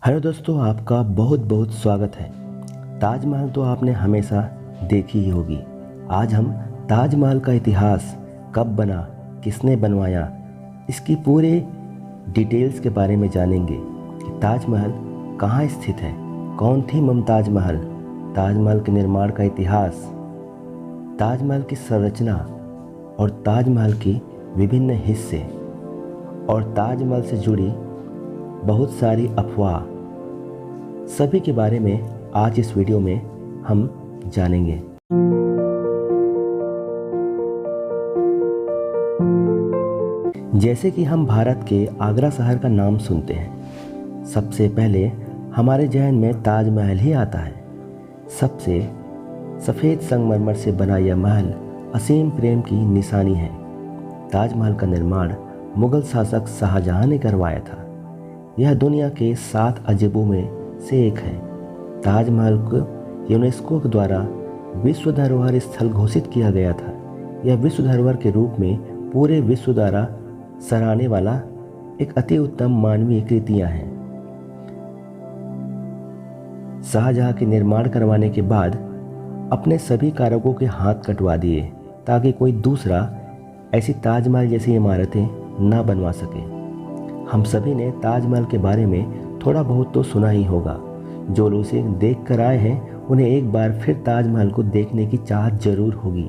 Hello दोस्तों, आपका बहुत बहुत स्वागत है। ताजमहल तो आपने हमेशा देखी ही होगी। आज हम ताजमहल का इतिहास, कब बना, किसने बनवाया, इसकी पूरे डिटेल्स के बारे में जानेंगे कि ताजमहल कहाँ स्थित है, कौन थी मुमताज महल, ताजमहल के निर्माण का इतिहास, ताजमहल की संरचना और ताजमहल की विभिन्न हिस्से और ताजमहल से जुड़ी बहुत सारी अफवाह, सभी के बारे में आज इस वीडियो में हम जानेंगे। जैसे कि हम भारत के आगरा शहर का नाम सुनते हैं, सबसे पहले हमारे जहन में ताजमहल ही आता है। सबसे सफ़ेद संगमरमर से बना यह महल असीम प्रेम की निशानी है। ताजमहल का निर्माण मुग़ल शासक शाहजहां ने करवाया था। यह दुनिया के 7 अजूबों में से एक है। ताजमहल को यूनेस्को द्वारा विश्व धरोहर स्थल घोषित किया गया था। यह विश्व धरोहर के रूप में पूरे विश्व द्वारा सराहने वाला एक अति उत्तम मानवीय कृतियाँ हैं। शाहजहां के निर्माण करवाने के बाद अपने सभी कारकों के हाथ कटवा दिए ताकि कोई दूसरा ऐसी ताजमहल जैसी इमारतें न बनवा सके। हम सभी ने ताजमहल के बारे में थोड़ा बहुत तो सुना ही होगा। जो लोग इसे देख कर आए हैं उन्हें एक बार फिर ताजमहल को देखने की चाहत जरूर होगी,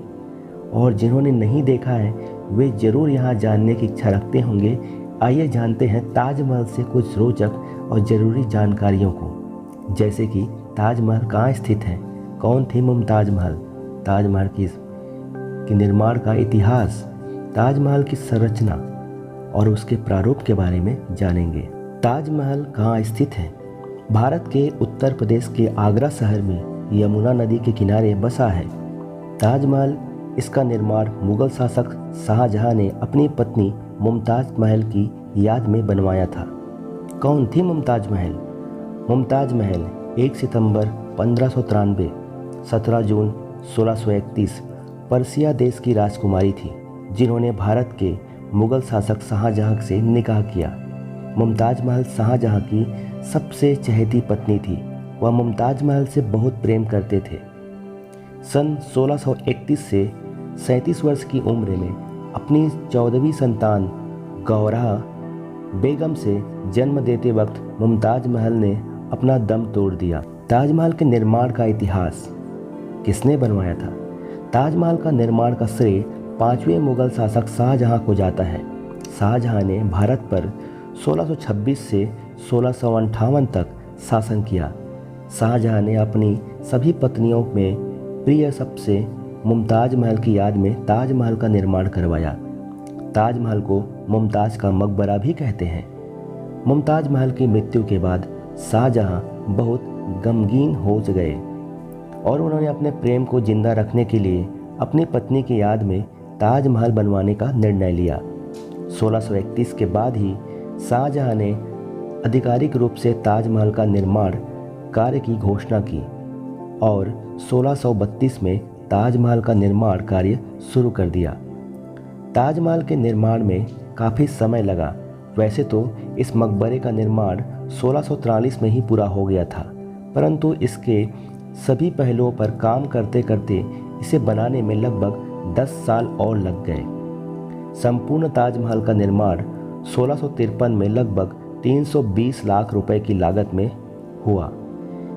और जिन्होंने नहीं देखा है वे ज़रूर यहाँ जानने की इच्छा रखते होंगे। आइए जानते हैं ताजमहल से कुछ रोचक और ज़रूरी जानकारियों को, जैसे कि ताजमहल कहाँ स्थित है, कौन थी मुमताज महल, ताजमहल की निर्माण का इतिहास, ताजमहल की संरचना और उसके प्रारूप के बारे में जानेंगे। ताजमहल कहाँ स्थित है? भारत के उत्तर प्रदेश के आगरा शहर में यमुना नदी के किनारे बसा है। ताजमहल, इसका निर्माण मुग़ल शासक शाहजहां ने अपनी पत्नी मुमताज महल की याद में बनवाया था। कौन थी मुमताज महल? मुमताज महल 1 सितंबर 1593, 17 जून 1631 पर्सिया देश की राजकुमारी थी, जिन्होंने भारत के मुग़ल शासक शाहजहां से निकाह किया। मुमताज महल शाहजहां की सबसे चहेती पत्नी थी। वह मुमताज महल से बहुत प्रेम करते थे। सन 1631 से 37 वर्ष की उम्र में अपनी 14वीं संतान गौहरा बेगम से जन्म देते वक्त मुमताज महल ने अपना दम तोड़ दिया। ताजमहल के निर्माण का इतिहास, किसने बनवाया था? ताजमहल का निर्माण का श्रेय 5वें मुग़ल शासक शाहजहां को जाता है। शाहजहां ने भारत पर 1626 से 1658 तक शासन किया। शाहजहां ने अपनी सभी पत्नियों में प्रिय सबसे मुमताज महल की याद में ताजमहल का निर्माण करवाया। ताजमहल को मुमताज का मकबरा भी कहते हैं। मुमताज महल की मृत्यु के बाद शाहजहां बहुत गमगीन हो गए और उन्होंने अपने प्रेम को जिंदा रखने के लिए अपनी पत्नी की याद में ताजमहल बनवाने का निर्णय लिया। 1631 के बाद ही शाहजहां ने आधिकारिक रूप से ताजमहल का निर्माण कार्य की घोषणा की और 1632 में ताजमहल का निर्माण कार्य शुरू कर दिया। ताजमहल के निर्माण में काफ़ी समय लगा। वैसे तो इस मकबरे का निर्माण 1643 में ही पूरा हो गया था, परंतु इसके सभी पहलुओं पर काम करते करते इसे बनाने में लगभग 10 साल और लग गए। संपूर्ण ताजमहल का निर्माण 1653 में लगभग 320 लाख रुपए की लागत में हुआ,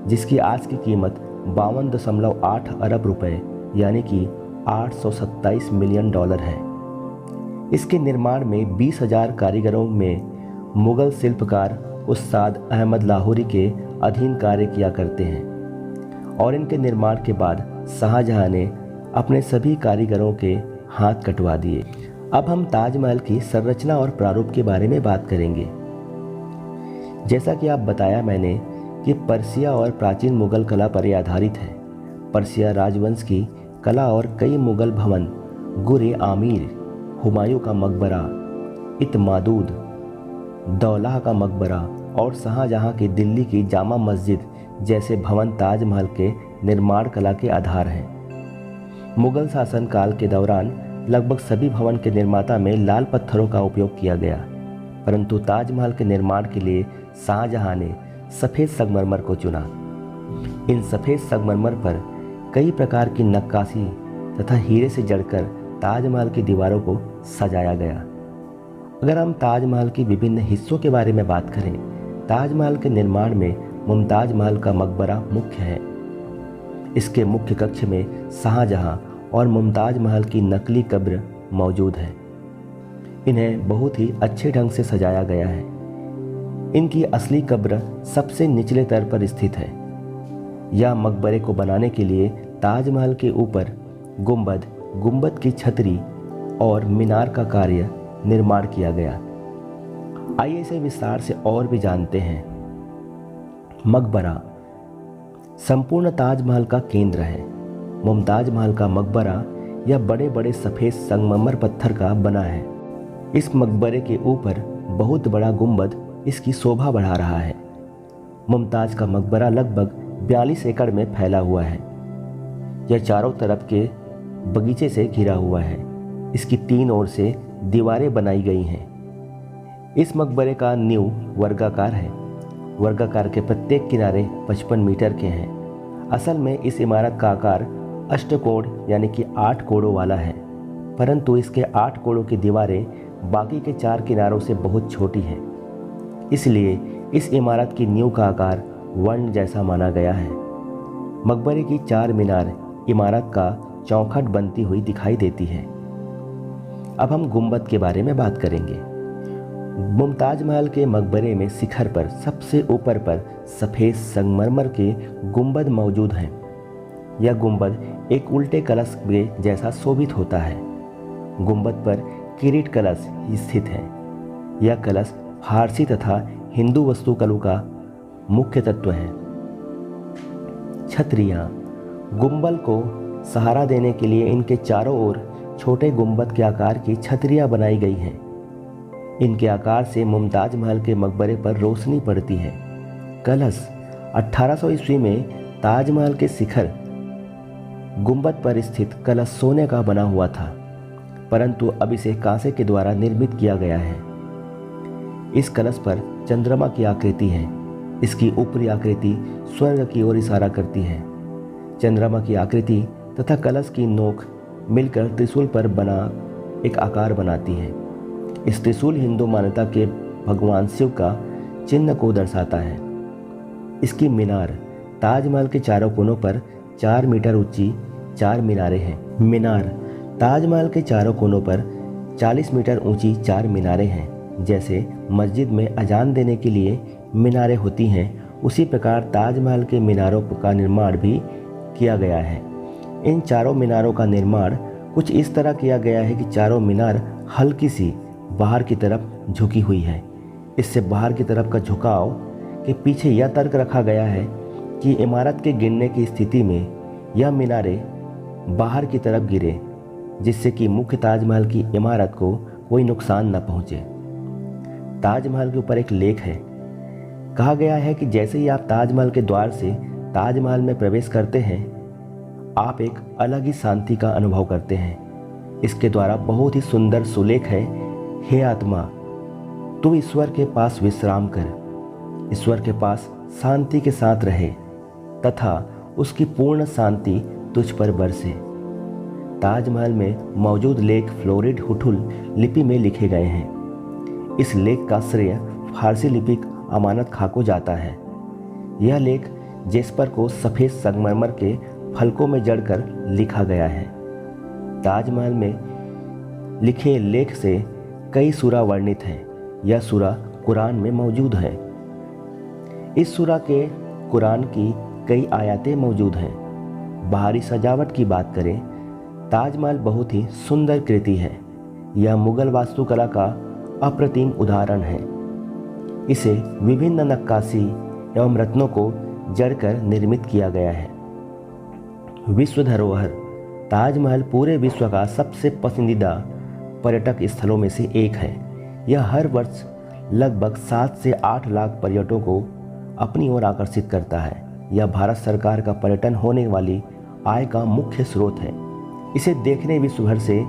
जिसकी आज की कीमत 52.8 अरब रुपए यानी कि 827 मिलियन डॉलर है। इसके निर्माण में 20,000 कारीगरों में मुग़ल शिल्पकार उस्ताद अहमद लाहौरी के अधीन कार्य किया करते हैं, और इनके निर्माण के बाद शाहजहां ने अपने सभी कारीगरों के हाथ कटवा दिए। अब हम ताजमहल की संरचना और प्रारूप के बारे में बात करेंगे। जैसा कि आप बताया मैंने कि पर्सिया और प्राचीन मुग़ल कला पर यह आधारित है। पर्सिया राजवंश की कला और कई मुग़ल भवन, गुरे आमीर, हुमायूं का मकबरा, इतमादुद दौला का मकबरा और शाहजहां की दिल्ली की जामा मस्जिद जैसे भवन ताजमहल के निर्माण कला के आधार हैं। मुग़ल शासन काल के दौरान लगभग सभी भवन के निर्माता में लाल पत्थरों का उपयोग किया गया, परंतु ताजमहल के निर्माण के लिए शाहजहां ने सफ़ेद संगमरमर को चुना। इन सफ़ेद संगमरमर पर कई प्रकार की नक्काशी तथा हीरे से जड़कर ताजमहल की दीवारों को सजाया गया। अगर हम ताजमहल के विभिन्न हिस्सों के बारे में बात करें, ताजमहल के निर्माण में मुमताज महल का मकबरा मुख्य है। इसके मुख्य कक्ष में शाहजहां और मुमताज महल की नकली कब्र मौजूद है। इन्हें बहुत ही अच्छे ढंग से सजाया गया है। इनकी असली कब्र सबसे निचले तल पर स्थित है। यह मकबरे को बनाने के लिए ताजमहल के ऊपर गुंबद, गुंबद की छतरी और मीनार का कार्य निर्माण किया गया। आइए इसे विस्तार से और भी जानते हैं। मकबरा संपूर्ण ताजमहल का केंद्र है। मुमताज महल का मकबरा यह बड़े बड़े सफ़ेद संगमरमर पत्थर का बना है। इस मकबरे के ऊपर बहुत बड़ा गुंबद इसकी शोभा बढ़ा रहा है। मुमताज का मकबरा लगभग 42 एकड़ में फैला हुआ है। यह चारों तरफ के बगीचे से घिरा हुआ है। इसकी 3 ओर से दीवारें बनाई गई हैं। इस मकबरे का नींव वर्गाकार है। वर्गाकार के प्रत्येक किनारे 55 मीटर के हैं। असल में इस इमारत का आकार अष्टकोण यानी कि 8 कोणों वाला है, परंतु इसके 8 कोणों की दीवारें बाकी के 4 किनारों से बहुत छोटी हैं। इसलिए इस इमारत की नींव का आकार वर्ण जैसा माना गया है। मकबरे की 4 मीनार इमारत का चौखट बनती हुई दिखाई देती है। अब हम गुंबद के बारे में बात करेंगे। मुमताज महल के मकबरे में शिखर पर सबसे ऊपर पर सफ़ेद संगमरमर के गुंबद मौजूद हैं। यह गुंबद एक उल्टे कलश के जैसा शोभित होता है। गुंबद पर किरीट कलश स्थित है। यह कलश फारसी तथा हिंदू वास्तुकला का मुख्य तत्व है। छतरियाँ गुंबद को सहारा देने के लिए इनके चारों ओर छोटे गुंबद के आकार की छतरियाँ बनाई गई हैं। इनके आकार से मुमताज महल के मकबरे पर रोशनी पड़ती है। कलश 1800 ईस्वी में ताजमहल के शिखर गुंबद पर स्थित कलश सोने का बना हुआ था, परंतु अब इसे कांसे के द्वारा निर्मित किया गया है। इस कलश पर चंद्रमा की आकृति है। इसकी ऊपरी आकृति स्वर्ग की ओर इशारा करती है। चंद्रमा की आकृति तथा कलश की नोक मिलकर त्रिशूल पर बना एक आकार बनाती है। इस त्रिशूल हिंदू मान्यता के भगवान शिव का चिन्ह को दर्शाता है। इसकी मीनार ताजमहल के चारों कोनों पर 4 मीटर ऊंची 4 मीनारें हैं। मीनार ताजमहल के चारों कोनों पर 40 मीटर ऊंची 4 मीनारें हैं। जैसे मस्जिद में अजान देने के लिए मीनारें होती हैं, उसी प्रकार ताजमहल के मीनारों का निर्माण भी किया गया है। इन चारों मीनारों का निर्माण कुछ इस तरह किया गया है कि चारों मीनार हल्की सी बाहर की तरफ झुकी हुई है। इससे बाहर की तरफ का झुकाव के पीछे यह तर्क रखा गया है कि इमारत के गिरने की स्थिति में यह मीनारें बाहर की तरफ गिरे, जिससे कि मुख्य ताजमहल की इमारत को कोई नुकसान न पहुंचे। ताजमहल के ऊपर एक लेख है। कहा गया है कि जैसे ही आप ताजमहल के द्वार से ताजमहल में प्रवेश करते हैं, आप एक अलग ही शांति का अनुभव करते हैं। इसके द्वारा बहुत ही सुंदर सुलेख है। हे आत्मा, तू ईश्वर के पास विश्राम कर, ईश्वर के पास शांति के साथ रहे तथा उसकी पूर्ण शांति तुझ पर बरसे। ताजमहल में मौजूद लेख फ्लोरिड हुठुल लिपि में लिखे गए हैं। इस लेख का श्रेय फारसी लिपिक अमानत खां को जाता है। यह लेख जेस्पर को सफ़ेद संगमरमर के फलकों में जड़कर लिखा गया है। ताजमहल में लिखे लेख से कई सूरा वर्णित हैं। यह सूरा कुरान में मौजूद है। इस सूरा के कुरान की कई आयतें मौजूद हैं। बाहरी सजावट की बात करें, ताजमहल बहुत ही सुंदर कृति है। यह मुगल वास्तुकला का अप्रतिम उदाहरण है। इसे विभिन्न नक्काशी एवं रत्नों को जड़कर निर्मित किया गया है। विश्व धरोहर ताजमहल पूरे विश्व का सबसे पसंदीदा पर्यटक स्थलों में से एक है। यह हर वर्ष लगभग 7 से 8 लाख पर्यटकों को अपनी ओर आकर्षित करता है। यह भारत सरकार का पर्यटन होने वाली आय का मुख्य स्रोत है। इसे देखने विश्व भर से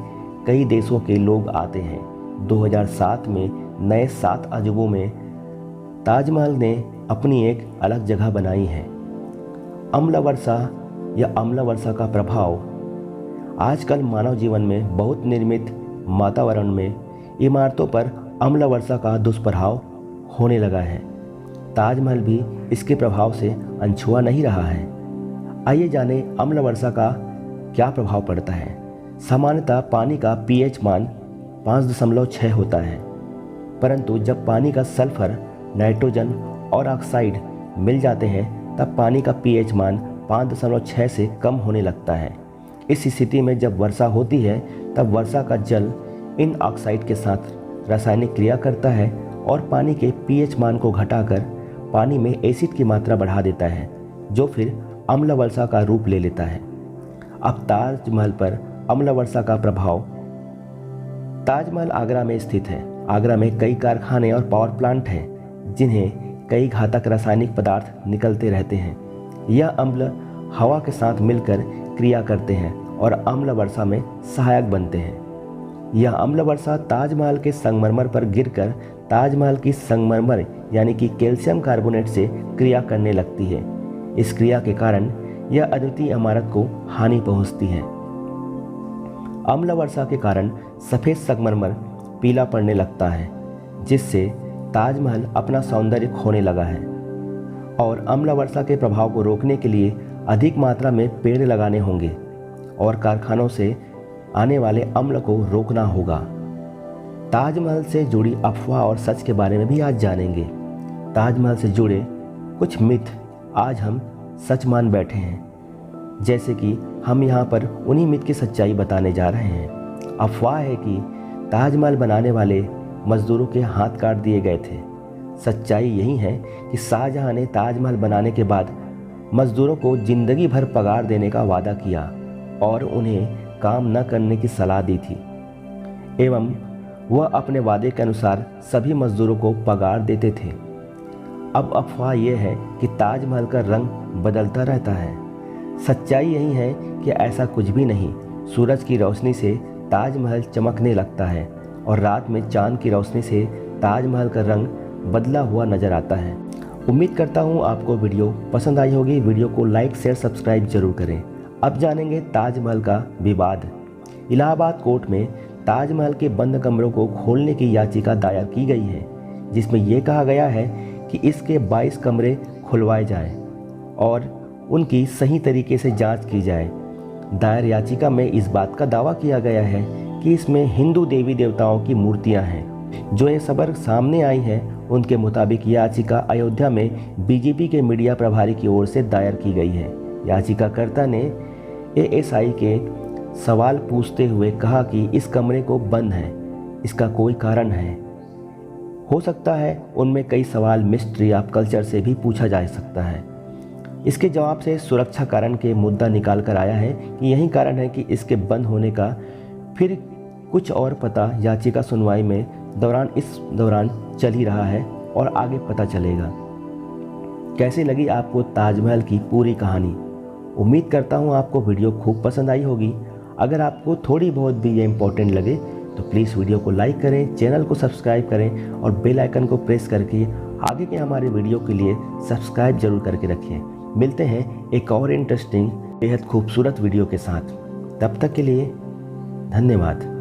कई देशों के लोग आते हैं। 2007 में नए 7 अजूबों में ताजमहल ने अपनी एक अलग जगह बनाई है। अम्ल वर्षा या अम्ल वर्षा का प्रभाव आजकल मानव जीवन में बहुत निर्मित वातावरण में इमारतों पर अम्ल वर्षा का दुष्प्रभाव होने लगा है। ताजमहल भी इसके प्रभाव से अनछुआ नहीं रहा है। आइए जाने अम्ल वर्षा का क्या प्रभाव पड़ता है। सामान्यतः पानी का pH मान 5.6 होता है, परंतु जब पानी का सल्फर, नाइट्रोजन और ऑक्साइड मिल जाते हैं तब पानी का pH मान 5.6 से कम होने लगता है। इस स्थिति में जब वर्षा होती है तब वर्षा का जल इन ऑक्साइड के साथ रासायनिक क्रिया करता है और पानी के pH मान को घटाकर पानी में एसिड की मात्रा बढ़ा देता है, जो फिर अम्ल वर्षा का रूप ले लेता है। अब ताजमहल पर अम्ल वर्षा का प्रभाव। ताजमहल आगरा में स्थित है। आगरा में कई कारखाने और पावर प्लांट हैं, जिन्हें कई घातक रासायनिक पदार्थ निकलते रहते हैं। यह अम्ल हवा के साथ मिलकर क्रिया करते हैं और अम्ल वर्षा में सहायक बनते हैं। यह अम्ल वर्षा ताजमहल के संगमरमर पर गिरकर ताजमहल की संगमरमर यानी कि कैल्शियम कार्बोनेट से क्रिया करने लगती है। इस क्रिया के कारण यह अद्वितीय इमारत को हानि पहुंचती है। अम्ल वर्षा के कारण सफ़ेद संगमरमर पीला पड़ने लगता है, जिससे ताजमहल अपना सौंदर्य खोने लगा है। और अम्ल वर्षा के प्रभाव को रोकने के लिए अधिक मात्रा में पेड़ लगाने होंगे और कारखानों से आने वाले अम्ल को रोकना होगा। ताजमहल से जुड़ी अफवाह और सच के बारे में भी आज जानेंगे। ताजमहल से जुड़े कुछ मिथ आज हम सच मान बैठे हैं, जैसे कि हम यहाँ पर उन्हीं मिथ की सच्चाई बताने जा रहे हैं। अफवाह है कि ताजमहल बनाने वाले मजदूरों के हाथ काट दिए गए थे। सच्चाई यही है कि शाहजहां ने ताजमहल बनाने के बाद मजदूरों को जिंदगी भर पगार देने का वादा किया और उन्हें काम न करने की सलाह दी थी, एवं वह अपने वादे के अनुसार सभी मजदूरों को पगार देते थे। अब अफवाह यह है कि ताजमहल का रंग बदलता रहता है। सच्चाई यही है कि ऐसा कुछ भी नहीं। सूरज की रोशनी से ताजमहल चमकने लगता है और रात में चांद की रोशनी से ताजमहल का रंग बदला हुआ नजर आता है। उम्मीद करता हूँ आपको वीडियो पसंद आई होगी। वीडियो को लाइक, शेयर, सब्सक्राइब जरूर करें। अब जानेंगे ताजमहल का विवाद। इलाहाबाद कोर्ट में ताजमहल के बंद कमरों को खोलने की याचिका दायर की गई है, जिसमें यह कहा गया है कि इसके 22 कमरे खुलवाए जाएं और उनकी सही तरीके से जांच की जाए। दायर याचिका में इस बात का दावा किया गया है कि इसमें हिंदू देवी देवताओं की मूर्तियां हैं। जो ये खबर सामने आई है, उनके मुताबिक याचिका अयोध्या में बीजेपी के मीडिया प्रभारी की ओर से दायर की गई है। याचिकाकर्ता ने एएसआई के सवाल पूछते हुए कहा कि इस कमरे को बंद है, इसका कोई कारण है। हो सकता है उनमें कई सवाल मिस्ट्री ऑफ कल्चर से भी पूछा जा सकता है। इसके जवाब से सुरक्षा कारण के मुद्दा निकाल कर आया है कि यही कारण है कि इसके बंद होने का। फिर कुछ और पता याचिका सुनवाई में इस दौरान चल ही रहा है और आगे पता चलेगा। कैसी लगी आपको ताजमहल की पूरी कहानी? उम्मीद करता हूँ आपको वीडियो खूब पसंद आई होगी। अगर आपको थोड़ी बहुत भी ये इम्पोर्टेंट लगे तो प्लीज़ वीडियो को लाइक करें, चैनल को सब्सक्राइब करें और बेल आइकन को प्रेस करके आगे के हमारे वीडियो के लिए सब्सक्राइब जरूर करके रखें। मिलते हैं एक और इंटरेस्टिंग, बेहद खूबसूरत वीडियो के साथ। तब तक के लिए धन्यवाद।